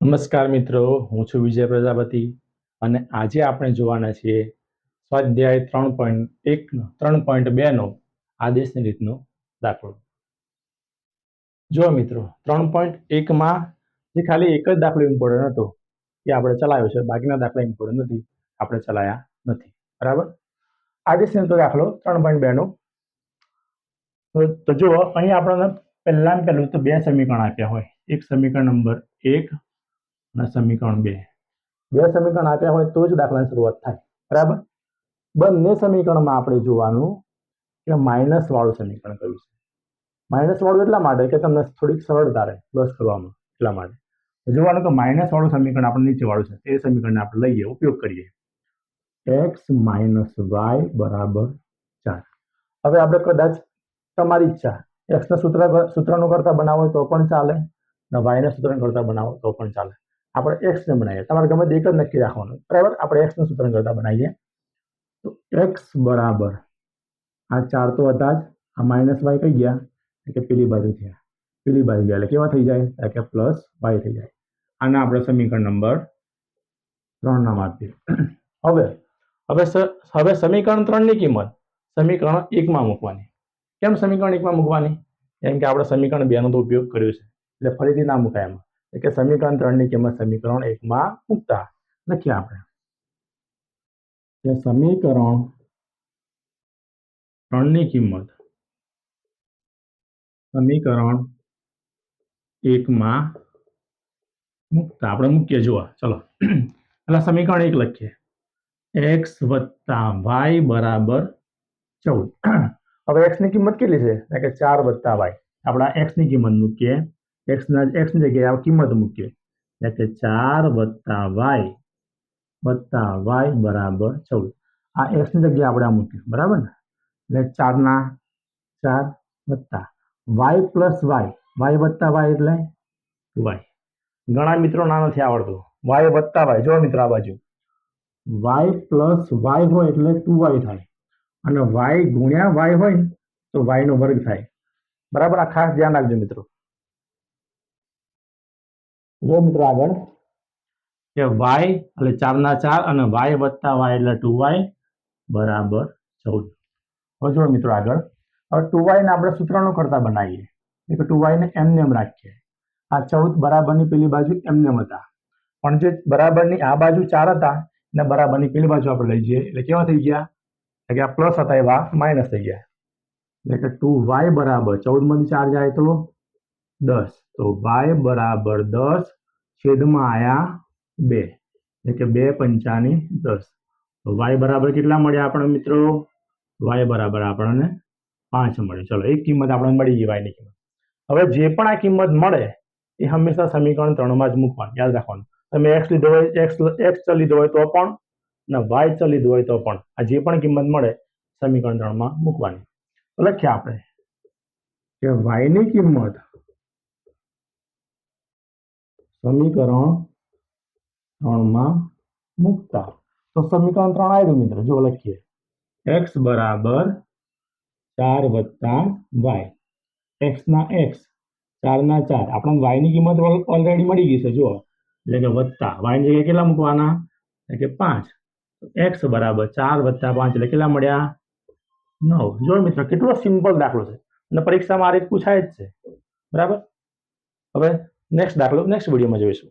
નમસ્કાર મિત્રો, હું છું વિજય પ્રજાપતિ અને આજે આપણે જોવાના છીએ સ્વાધ્યાય 3.2 નો આદેશની રીતનો દાખલો. જો મિત્રો 3.1માં જે ખાલી એક જ દાખલો ઇમ્પોર્ટન્ટ હતો એ આપણે ચલાવ્યો છે, બાકીના દાખલા ઇમ્પોર્ટન્ટ નથી, આપણે ચલાયા નથી. બરાબર. આદેશની રીતનો દાખલો 3.2 નો. તો જો અહીં આપણને પહેલું તો બે સમીકરણ આપ્યા હોય, એક સમીકરણ નંબર 1 અને સમીકરણ 2. બે સમીકરણ આપ્યા હોય તો જ દાખલાની શરૂઆત થાય. બરાબર. બંને સમીકરણમાં આપણે જોવાનું કે માઇનસ વાળું સમીકરણ કયું છે. માઇનસ વાળું એટલા માટે કે તમને થોડીક સરળતા રહે પ્લસ કરવામાં, એટલા માટે જોવાનું કે માઇનસ વાળું સમીકરણ આપણે નીચે વાળું છે એ સમીકરણને આપણે લઈએ, ઉપયોગ કરીએ. x - y = 4. હવે આપણે કદાચ તમારી ઈચ્છા x ના સૂત્રનું કરતા બનાવો તો પણ ચાલે ને y ના સૂત્રનું કરતા બનાવો તો પણ ચાલે. આપણે x ને બનાવીએ, તમારે ગમે તે એક જ નક્કી રાખવાનું. બરાબર. આપણે x નું સૂત્ર કરતા બનાવીએ તો x બરાબર આ 4 તો હતા જ, આ માઇનસ y કઈ ગયા કે પેલી બાજુ થયા, પેલી બાજુ ગયા એટલે કેવા થઈ જાય કે પ્લસ y થઈ જાય. આના આપણે સમીકરણ નંબર 3 નામ આપીએ. હવે સમીકરણ 3 ની કિંમત સમીકરણ 1 માં મૂકવાની. કેમ સમીકરણ 1 માં મૂકવાની? કેમ કે આપણે સમીકરણ 2 નો તો ઉપયોગ કર્યો છે એટલે ફરીથી ના મુકાય એમાં. કે સમીકરણ 3 ની કિંમત સમીકરણ 1 માં મૂકતા લખીએ આપણે કે સમીકરણ 3 ની કિંમત સમીકરણ 1 માં મૂકતા આપણે મૂકીએ. જુઓ, ચલો એટલે સમીકરણ 1 લખીએ, x + y = 14. હવે x ની કિંમત કેટલી છે કે 4 + y. આપણે x ની કિંમત મૂકીએ, x ની જગ્યાએ કિંમત મૂકીએ એટલે 4 + y = 14. આ x ની જગ્યાએ આપણે મૂક્યું. બરાબર ને? એટલે 4 ના 4 વત્તા y + y, y + y એટલે y. ઘણા મિત્રો ના નથી આવડતું, y + y. જો મિત્રો આ બાજુ y + y હોય એટલે 2y થાય અને y ગુણ્યા y હોય તો y નો વર્ગ થાય. બરાબર. આ ખાસ ધ્યાન રાખજો મિત્રો. જો મિત્રો આગળ કે y એટલે 4 ના 4 અને y + y એટલે 2y = 14. હવે જો મિત્રો આગળ, હવે 2y ને આપણે સૂત્રનું કરતા બનાવીએ એટલે 2y ને એમને એમ રાખીએ. આ 14 બરાબરની પેલી બાજુ એમને એમ હતા, પણ જે બરાબરની આ બાજુ 4 હતા ને બરાબરની પેલી બાજુ આપણે લઈ જઈએ એટલે કેવા થઈ ગયા કે આ પ્લસ હતા એવા માઇનસ થઈ ગયા. એટલે કે 2y = 14 માંથી 4 જાય તો 10, તો y = 10 છેદમાં આયા 2 એટલે કે 2 × 5 = 10. તો y બરાબર કેટલા મળ્યા આપણે મિત્રો? y બરાબર આપણને 5 મળે. ચલો, એક કિંમત આપણને મળી ગઈ y ની કિંમત. હવે જે પણ આ કિંમત મળે એ હંમેશા સમીકરણ 3 માં જ મૂકવાનું, યાદ રાખવાનું. તમે x લીધો હોય, x ચલ લીધો હોય તો પણ ને y ચલ લીધો હોય તો પણ આ જે પણ કિંમત મળે સમીકરણ 3 માં મૂકવાની. તો લખીએ આપણે કે y ની કિંમત સમીકરણ 3 માં મૂકતા. તો સમીકરણ 3 આવ્યું મિત્રો. જો લખીએ x = 4 + y. x ના x, 4 ના 4. આપણને y ની કિંમત ઓલરેડી મળી ગઈ છે. જુઓ, એટલે કે વત્તા y ની જગ્યાએ કેટલા મૂકવાના એટલે કે 5. x = 4 + 5 એટલે કેટલા મળ્યા? 9. જો મિત્રો કેટલો સિમ્પલ દાખલો છે અને પરીક્ષામાં આ રીત પૂછાય જ છે. બરાબર. હવે નેક્સ્ટ દાખલો નેક્સ્ટ વિડીયોમાં જોઈશું.